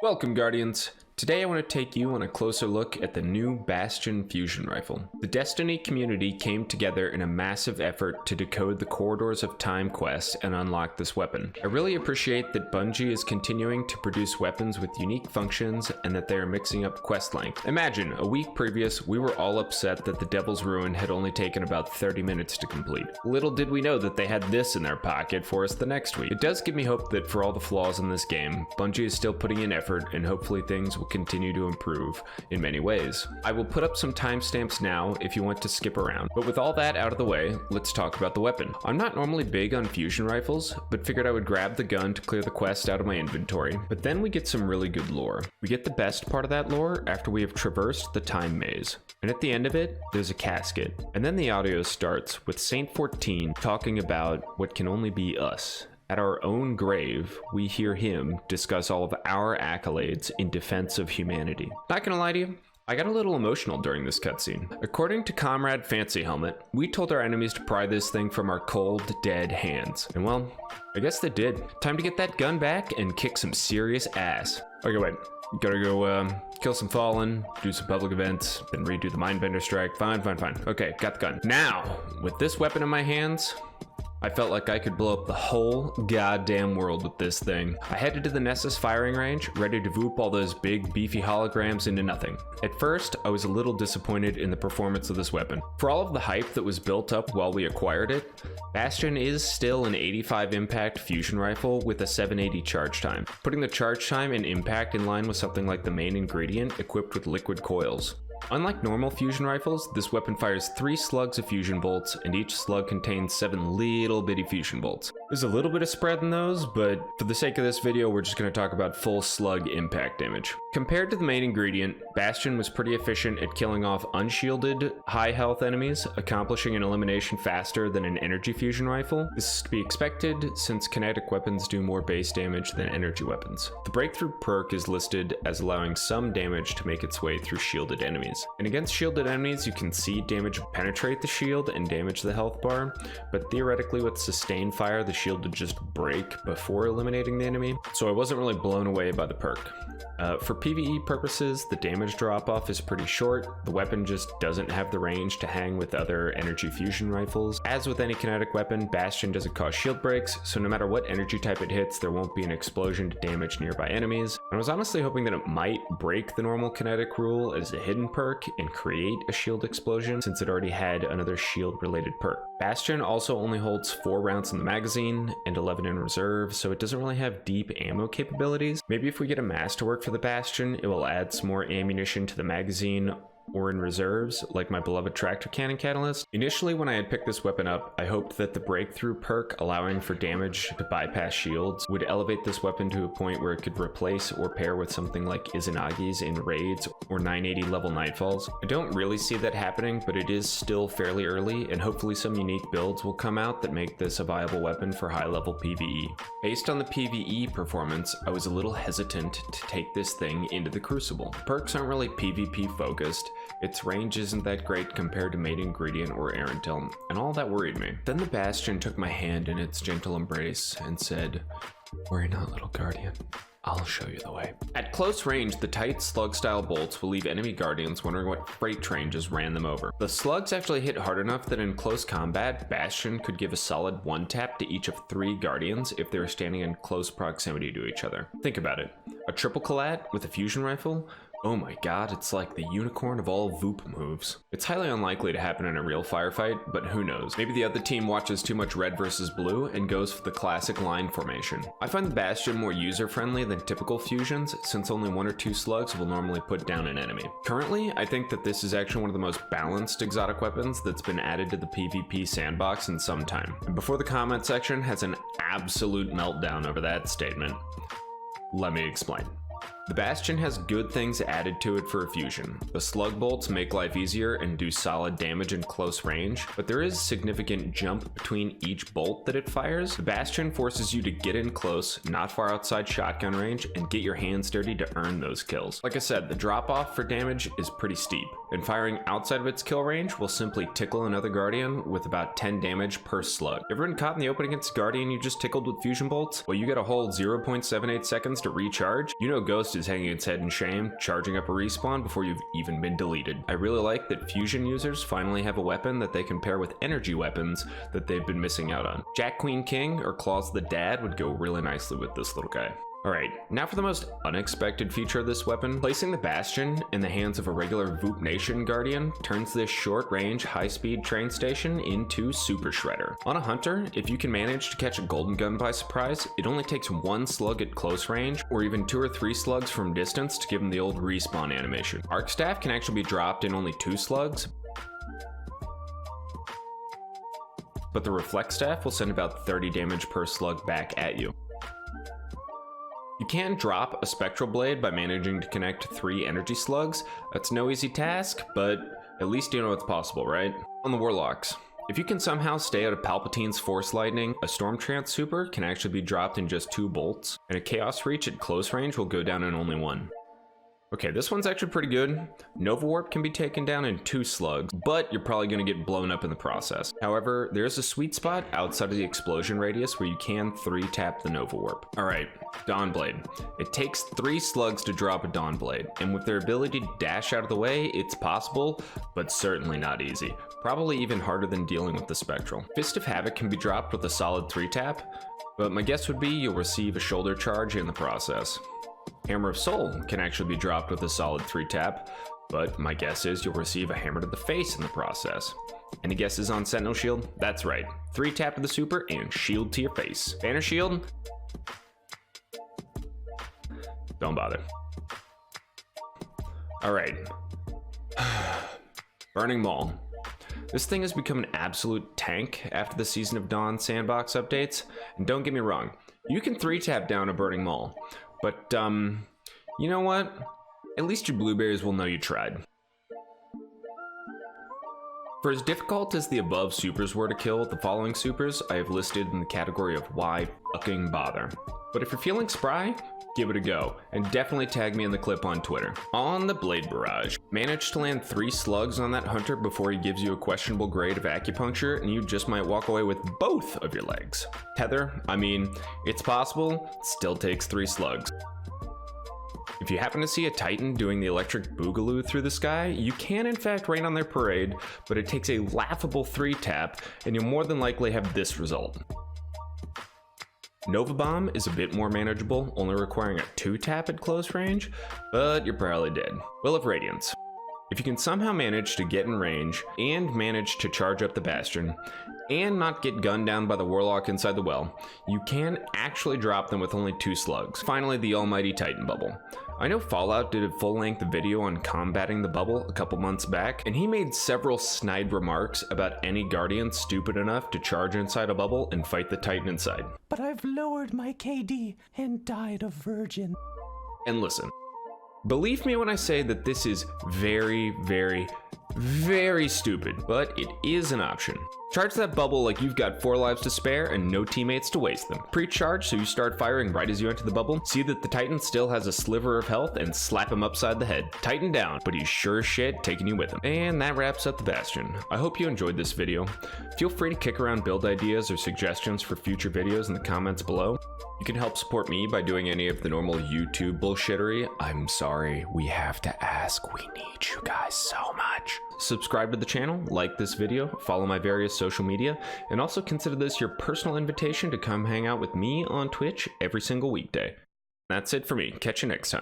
Welcome, Guardians. Today I want to take you on a closer look at the new Bastion fusion rifle. The Destiny community came together in a massive effort to decode the Corridors of Time quest and unlock this weapon. I really appreciate that Bungie is continuing to produce weapons with unique functions and that they are mixing up quest length. Imagine, a week previous, we were all upset that the Devil's Ruin had only taken about 30 minutes to complete. Little did we know that they had this in their pocket for us the next week. It does give me hope that for all the flaws in this game, Bungie is still putting in effort and hopefully things will continue to improve in many ways. I will put up some timestamps now if you want to skip around, but with all that out of the way, let's talk about the weapon. I'm not normally big on fusion rifles, but figured I would grab the gun to clear the quest out of my inventory. But then we get some really good lore. We get the best part of that lore after we have traversed the time maze. And at the end of it, there's a casket. And then the audio starts with Saint 14 talking about what can only be us. At our own grave, we hear him discuss all of our accolades in defense of humanity. Not gonna lie to you, I got a little emotional during this cutscene. According to Comrade Fancy Helmet, we told our enemies to pry this thing from our cold, dead hands. And well, I guess they did. Time to get that gun back and kick some serious ass. Okay, wait. Gotta go kill some Fallen, do some public events, then redo the Mindbender strike. Fine. Okay, got the gun. Now, with this weapon in my hands, I felt like I could blow up the whole goddamn world with this thing. I headed to the Nessus firing range, ready to voop all those big beefy holograms into nothing. At first, I was a little disappointed in the performance of this weapon. For all of the hype that was built up while we acquired it, Bastion is still an 85 impact fusion rifle with a 780 charge time, putting the charge time and impact in line with something like the main ingredient equipped with liquid coils. Unlike normal fusion rifles, this weapon fires 3 slugs of fusion bolts, and each slug contains 7 little bitty fusion bolts. There's a little bit of spread in those, but for the sake of this video, we're just going to talk about full slug impact damage. Compared to the main ingredient, Bastion was pretty efficient at killing off unshielded, high health enemies, accomplishing an elimination faster than an energy fusion rifle. This is to be expected, since kinetic weapons do more base damage than energy weapons. The breakthrough perk is listed as allowing some damage to make its way through shielded enemies. And against shielded enemies, you can see damage penetrate the shield and damage the health bar, but theoretically with sustained fire, the shield would just break before eliminating the enemy, so I wasn't really blown away by the perk. For PvE purposes, the damage drop-off is pretty short. The weapon just doesn't have the range to hang with other energy fusion rifles. As with any kinetic weapon, Bastion doesn't cause shield breaks, so no matter what energy type it hits, there won't be an explosion to damage nearby enemies. I was honestly hoping that it might break the normal kinetic rule as a hidden perk and create a shield explosion, since it already had another shield-related perk. Bastion also only holds 4 rounds in the magazine and 11 in reserve, so it doesn't really have deep ammo capabilities. Maybe if we get a masterwork for the Bastion, it will add some more ammunition to the magazine or in reserves, like my beloved tractor cannon catalyst. Initially, when I had picked this weapon up, I hoped that the breakthrough perk allowing for damage to bypass shields would elevate this weapon to a point where it could replace or pair with something like Izanagi's in raids or 980 level Nightfalls. I don't really see that happening, but it is still fairly early, and hopefully some unique builds will come out that make this a viable weapon for high level PvE. Based on the PvE performance, I was a little hesitant to take this thing into the Crucible. Perks aren't really PvP focused, its range isn't that great compared to main ingredient or Erentil, and all that worried me. Then the Bastion took my hand in its gentle embrace and said, "Worry not, little guardian. I'll show you the way." At close range, the tight slug-style bolts will leave enemy guardians wondering what freight train just ran them over. The slugs actually hit hard enough that in close combat, Bastion could give a solid 1-tap to each of 3 guardians if they were standing in close proximity to each other. Think about it. A triple collat with a fusion rifle? Oh my god, it's like the unicorn of all Voop moves. It's highly unlikely to happen in a real firefight, but who knows. Maybe the other team watches too much red versus blue and goes for the classic line formation. I find the Bastion more user-friendly than typical fusions, since only 1 or 2 slugs will normally put down an enemy. Currently, I think that this is actually one of the most balanced exotic weapons that's been added to the PvP sandbox in some time. And before the comment section has an absolute meltdown over that statement, let me explain. The Bastion has good things added to it for a fusion. The slug bolts make life easier and do solid damage in close range, but there is significant jump between each bolt that it fires. The Bastion forces you to get in close, not far outside shotgun range, and get your hands dirty to earn those kills. Like I said, the drop off for damage is pretty steep. and firing outside of its kill range will simply tickle another Guardian with about 10 damage per slug. Ever been caught in the open against a Guardian you just tickled with fusion bolts? Well, you get a whole 0.78 seconds to recharge. You know Ghost is hanging its head in shame, charging up a respawn before you've even been deleted. I really like that fusion users finally have a weapon that they can pair with energy weapons that they've been missing out on. Jack Queen King or Claws the Dad would go really nicely with this little guy. Alright, now for the most unexpected feature of this weapon. Placing the Bastion in the hands of a regular Voop Nation Guardian turns this short-range, high-speed train station into Super Shredder. On a Hunter, if you can manage to catch a Golden Gun by surprise, it only takes 1 slug at close range, or even 2 or 3 slugs from distance to give him the old respawn animation. Arc Staff can actually be dropped in only 2 slugs, but the Reflect Staff will send about 30 damage per slug back at you. You can drop a Spectral Blade by managing to connect 3 energy slugs. That's no easy task, but at least you know it's possible, right? On the Warlocks, if you can somehow stay out of Palpatine's Force Lightning, a Storm Trance Super can actually be dropped in just 2 bolts, and a Chaos Reach at close range will go down in only 1. Okay, this one's actually pretty good. Nova Warp can be taken down in 2 slugs, but you're probably going to get blown up in the process. However, there's a sweet spot outside of the explosion radius where you can 3-tap the Nova Warp. Alright, Dawnblade. It takes 3 slugs to drop a Dawnblade, and with their ability to dash out of the way, it's possible, but certainly not easy. Probably even harder than dealing with the Spectral. Fist of Havoc can be dropped with a solid 3-tap, but my guess would be you'll receive a shoulder charge in the process. Hammer of Soul can actually be dropped with a solid 3-tap, but my guess is you'll receive a hammer to the face in the process. Any guesses on Sentinel Shield? That's right, 3-tap to the super and shield to your face. Banner Shield? Don't bother. Alright. Burning Maul. This thing has become an absolute tank after the Season of Dawn sandbox updates, and don't get me wrong, you can 3-tap down a Burning Maul. But, you know what? At least your blueberries will know you tried. For as difficult as the above supers were to kill, the following supers I have listed in the category of why fucking bother. But if you're feeling spry, give it a go, and definitely tag me in the clip on Twitter. On the Blade Barrage. Manage to land 3 slugs on that Hunter before he gives you a questionable grade of acupuncture, and you just might walk away with both of your legs. Tether, I mean, it's possible, it still takes 3 slugs. If you happen to see a Titan doing the electric boogaloo through the sky, you can in fact rain on their parade, but it takes a laughable 3-tap, and you'll more than likely have this result. Nova Bomb is a bit more manageable, only requiring a 2-tap at close range, but you're probably dead. Will of Radiance. If you can somehow manage to get in range, and manage to charge up the Bastion, and not get gunned down by the Warlock inside the well, you can actually drop them with only 2 slugs. Finally, the almighty Titan Bubble. I know Fallout did a full-length video on combating the bubble a couple months back, and he made several snide remarks about any Guardian stupid enough to charge inside a bubble and fight the Titan inside. But I've lowered my KD and died a virgin. And listen, believe me when I say that this is very, very, very stupid, but it is an option. Charge that bubble like you've got 4 lives to spare and no teammates to waste them. Pre-charge so you start firing right as you enter the bubble, see that the Titan still has a sliver of health, and slap him upside the head. Titan down, but he's sure as shit taking you with him. And that wraps up the Bastion. I hope you enjoyed this video. Feel free to kick around build ideas or suggestions for future videos in the comments below. You can help support me by doing any of the normal YouTube bullshittery. I'm sorry, we have to ask. We need you guys so much. Subscribe to the channel, like this video, follow my various social media, and also consider this your personal invitation to come hang out with me on Twitch every single weekday. That's it for me. Catch you next time.